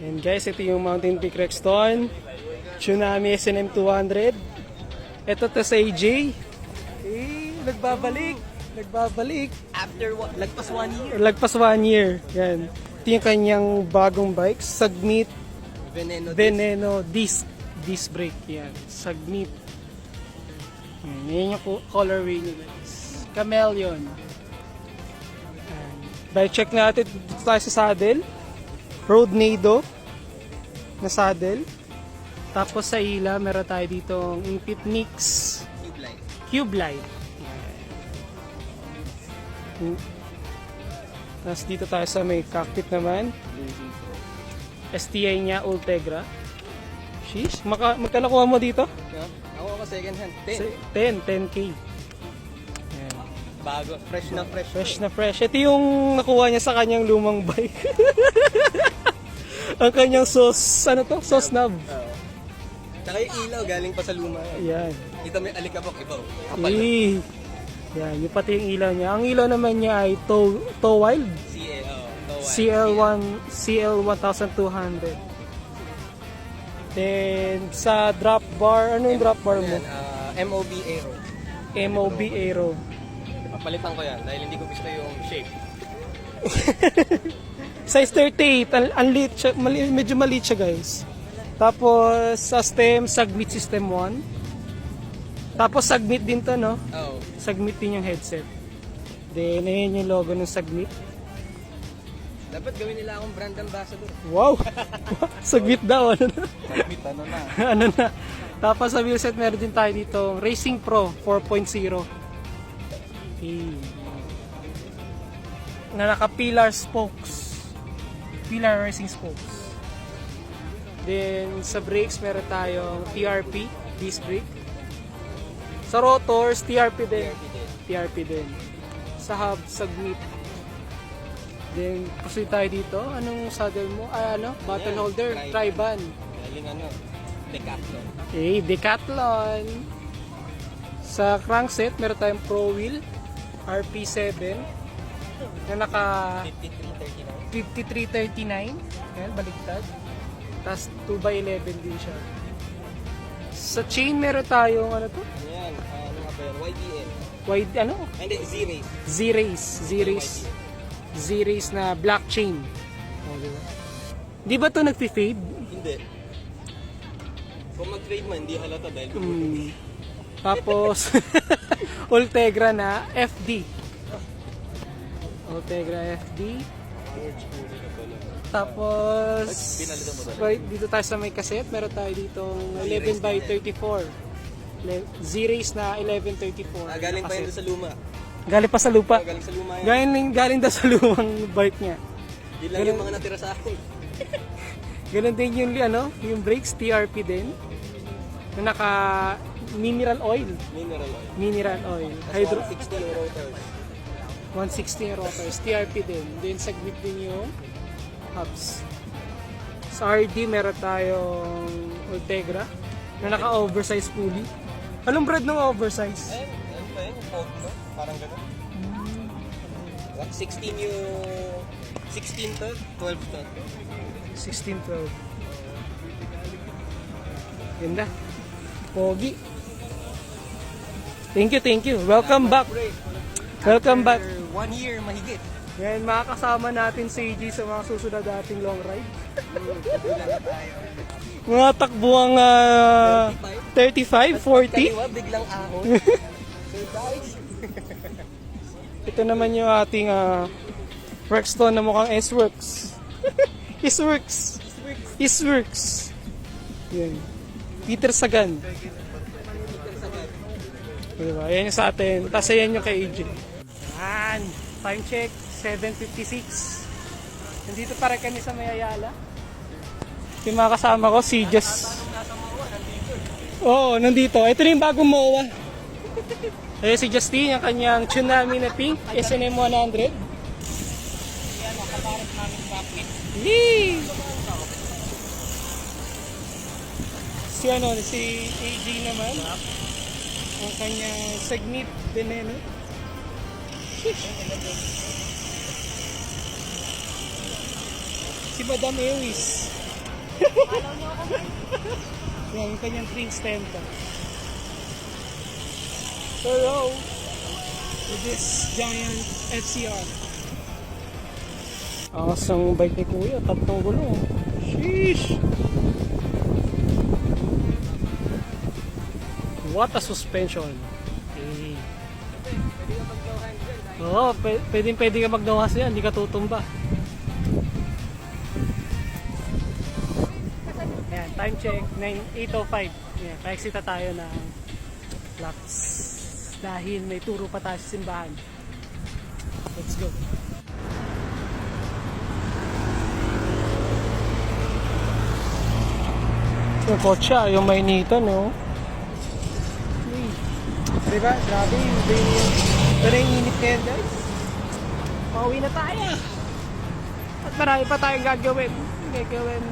And guys, ito yung Mountain Peak Rexton. Tsunami SNM 200. Ito to sa AJ. Nagbabalik. After what? Lagpas 1 year. Lagpas 1 year. Yan. Ito yung kanyang bagong bike. Sagmit Veneno disc brake. Yan. Sagmit. Yan yung colorway nyo guys. Chameleon. Bike check natin. Dito tayo sa saddle. Road Nado na saddle. Tapos sa ila, meron tayo ditong Impit Mix Cube Light. Tapos dito tayo sa may cockpit naman. STI niya Ultegra. Sheesh, magkano kuha mo dito? Ako second hand. 10K. Ayan. Bago. Fresh na fresh. Ito yung nakuha niya sa kanyang lumang bike. Ang kanyang sauce, ano to? Sauce knob. Tsaka yung ilaw galing pa sa luma. Ayan. Dito may alikabok iba. Kapal. Yan, yung pati yung ilaw niya. Ang ilaw naman niya ay Tow Wild. CL1200. Then, sa drop bar, ano yung drop bar mo? MOB Aero. MOB Aero. Papalitan ko yan dahil hindi ko gusto yung shape. Size 38, ang liit siya, medyo maliit siya guys. Tapos sa stem, Sagmit System 1. Tapos Sagmit din to, no? Oo. Sagmit din yung headset. Then, ayan yung logo ng Sagmit. Dapat gawin nila akong brand ambassador. Wow! Sagmit daw, ano na? Sagmit, ano na? Ano na? Tapos sa wheelset, meron din tayo dito Racing Pro 4.0. Na naka-pillar spokes. Pillar racing spokes. Then sa brakes meron tayong TRP disc brake. Sa rotors TRP din. Sa hub Sagmit. Then proceed tayo dito. Anong saddle mo? Button holder, Triban. Galing Decathlon. Decathlon. Sa crankset meron tayong Pro Wheel RP7 na naka 5339. Ayan, baliktad. Tapos 2x11 din siya. Sa chain meron tayong ano to? Ayan, ano nga ba yan? YBN. Hindi, Z-Race. Z-Race na black chain. Di ba to nagfi-fade? Hindi. Kung mag-trade man, hindi halata dahil Tapos Ultegra na FD. Ultegra FD. Tapos dito tayo sa may cassette, meron tayo ditong 11x34. Z-Race na 1134. Galing pa yun sa luma. Galing pa sa lupa. Galing sa luma yan. Galing daw sa lumang bike niya. Yun lang yung mga natira sa akin. Ganun din yung brakes, TRP din. Na naka mineral oil. Mineral oil. Hydro 160 yung rotors. 160 yung rotors. TRP din. Then Sagmit din yung hubs. Sa RD meron tayong Ultegra na naka-oversize pulley. Anong brand ng oversize? Ano pa yun? Fog, no? Parang gano'n. 16 yung 16 to, 12 to. 16-12. Ganda. Pogi. Thank you. Welcome back. 1 year mahigit. Ngayon makakasama natin si AJ sa mga susunod nating long ride. Mga takbuang 35, 40. Kaliwa, biglang ahon. Surprise! Ito naman yung ating Rexton na mukhang S-Works. S-Works. Yan. Peter Sagan. Diba? Yan yung sa atin. Tapos yan yung kay AJ. Yan. Time check. 7:56. Nandito pa rin kami sa Mayayala. Yung mga kasama ko, si Jess. Oo, nandito. Ito na yung bagong MOA. Ayan si Justine, yung kanyang Tsunami na pink, SNM 100. Ayan, nakaparap namin bakit. Yee! Si AJ naman. Ang kanyang Sagmit Veneno. Si Madam Ewis. Yan, yung kanyang Prince Tempo. Hello! With this giant FCR. Awesome bike ni Kuya, tatlong gulong. Sheesh! What a suspension. Okay. Oo, pwede ka magdawas yan, hindi ka tutumba. Ayan, time check, 8:05. Ayan, pa-exita tayo ng laps. Dahil may turo pa tayo sa simbahan. Let's go. Yung kotse, yung Maynita, no? Diba? Grabe yung pero yung init ngayon, guys. Pauwi na tayo. At marami pa tayong gagawin. Gagawin.